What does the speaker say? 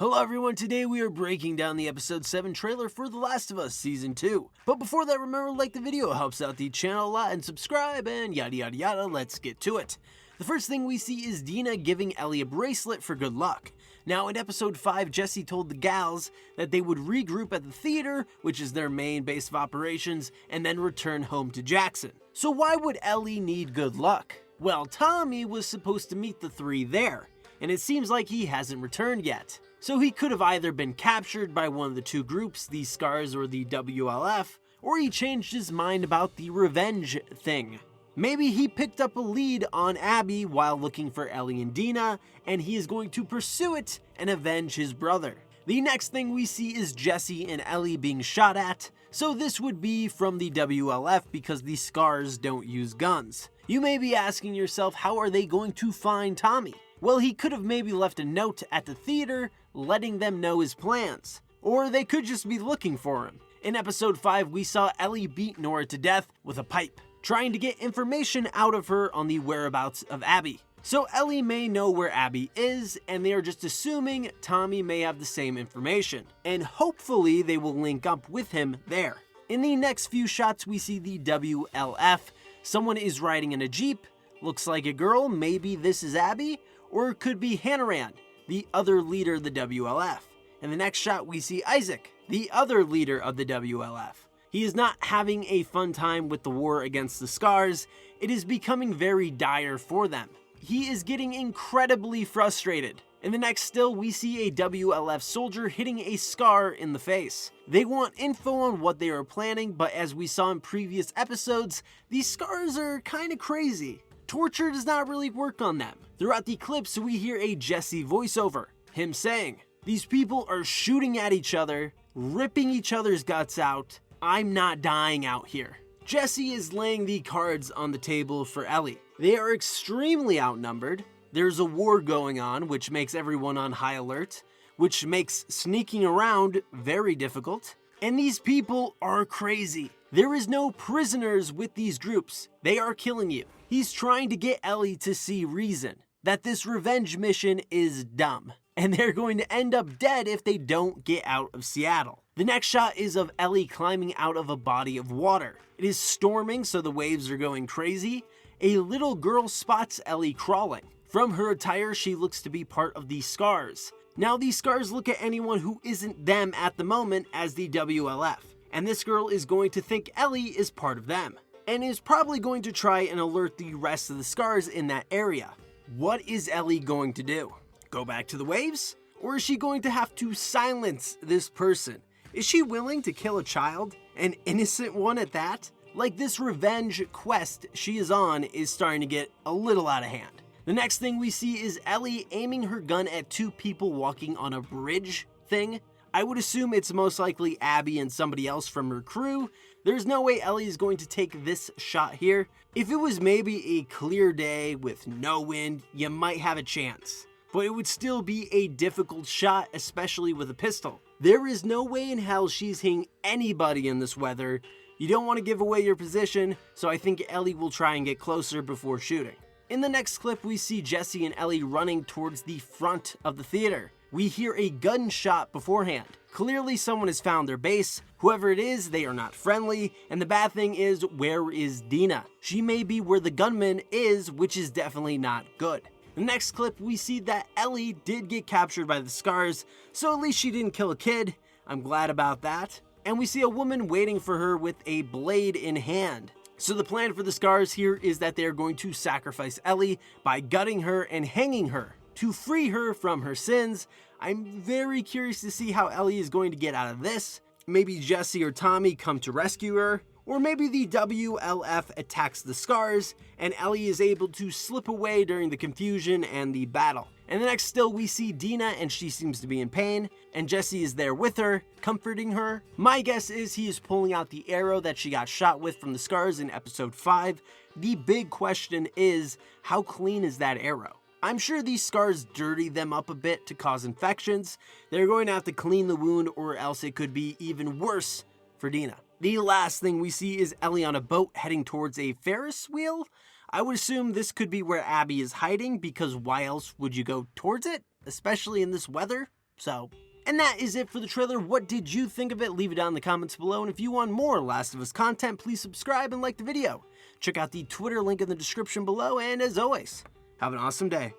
Hello everyone, today we are breaking down the episode 7 trailer for The Last of Us Season 2. But before that, remember to like the video, it helps out the channel a lot, and subscribe, and yada yada yada, let's get to it. The first thing we see is Dina giving Ellie a bracelet for good luck. Now in episode 5, Jesse told the gals that they would regroup at the theater, which is their main base of operations, and then return home to Jackson. So why would Ellie need good luck? Well, Tommy was supposed to meet the three there, and it seems like he hasn't returned yet. So he could have either been captured by one of the two groups, the Scars or the WLF, or he changed his mind about the revenge thing. Maybe he picked up a lead on Abby while looking for Ellie and Dina, and he is going to pursue it and avenge his brother. The next thing we see is Jesse and Ellie being shot at, so this would be from the WLF because the Scars don't use guns. You may be asking yourself, how are they going to find Tommy? Well, he could have maybe left a note at the theater letting them know his plans, or they could just be looking for him. In episode 5, we saw Ellie beat Nora to death with a pipe, trying to get information out of her on the whereabouts of Abby. So Ellie may know where Abby is, and they are just assuming Tommy may have the same information, and hopefully they will link up with him there. In the next few shots, we see the WLF. Someone is riding in a Jeep, looks like a girl, maybe this is Abby, or it could be Harrenhal, the other leader of the WLF. In the next shot, we see Isaac, the other leader of the WLF. He is not having a fun time with the war against the Scars. It is becoming very dire for them. He is getting incredibly frustrated. In the next still, we see a WLF soldier hitting a Scar in the face. They want info on what they are planning, but as we saw in previous episodes, these Scars are kinda crazy. Torture does not really work on them. Throughout the clips, we hear a Jesse voiceover, him saying, "These people are shooting at each other, ripping each other's guts out. I'm not dying out here." Jesse is laying the cards on the table for Ellie. They are extremely outnumbered. There's a war going on, which makes everyone on high alert, which makes sneaking around very difficult. And these people are crazy. There is no prisoners with these groups. They are killing you. He's trying to get Ellie to see reason, that this revenge mission is dumb, and they're going to end up dead if they don't get out of Seattle. The next shot is of Ellie climbing out of a body of water. It is storming, so the waves are going crazy. A little girl spots Ellie crawling. From her attire, she looks to be part of the Scars. Now, these Scars look at anyone who isn't them at the moment as the WLF, and this girl is going to think Ellie is part of them, and is probably going to try and alert the rest of the Scars in that area. What is Ellie going to do? Go back to the waves? Or is she going to have to silence this person? Is she willing to kill a child? An innocent one at that? Like, this revenge quest she is on is starting to get a little out of hand. The next thing we see is Ellie aiming her gun at two people walking on a bridge thing. I would assume it's most likely Abby and somebody else from her crew. There's no way Ellie is going to take this shot here. If it was maybe a clear day with no wind, you might have a chance. But it would still be a difficult shot, especially with a pistol. There is no way in hell she's hitting anybody in this weather. You don't want to give away your position, so I think Ellie will try and get closer before shooting. In the next clip, we see Jesse and Ellie running towards the front of the theater. We hear a gunshot beforehand. Clearly someone has found their base. Whoever it is, they are not friendly. And the bad thing is, where is Dina? She may be where the gunman is, which is definitely not good. The next clip, we see that Ellie did get captured by the Scars, so at least she didn't kill a kid. I'm glad about that. And we see a woman waiting for her with a blade in hand. So the plan for the Scars here is that they are going to sacrifice Ellie by gutting her and hanging her to free her from her sins. I'm very curious to see how Ellie is going to get out of this. Maybe Jesse or Tommy come to rescue her, or maybe the WLF attacks the Scars and Ellie is able to slip away during the confusion and the battle. And the next still, we see Dina and she seems to be in pain, and Jesse is there with her, comforting her. My guess is he is pulling out the arrow that she got shot with from the Scars in episode 5. The big question is, how clean is that arrow? I'm sure these Scars dirty them up a bit to cause infections. They're going to have to clean the wound, or else it could be even worse for Dina. The last thing we see is Ellie on a boat heading towards a Ferris wheel. I would assume this could be where Abby is hiding, because why else would you go towards it, especially in this weather? So, and that is it for the trailer. What did you think of it? Leave it down in the comments below, and if you want more Last of Us content, please subscribe and like the video. Check out the Twitter link in the description below, and as always, have an awesome day.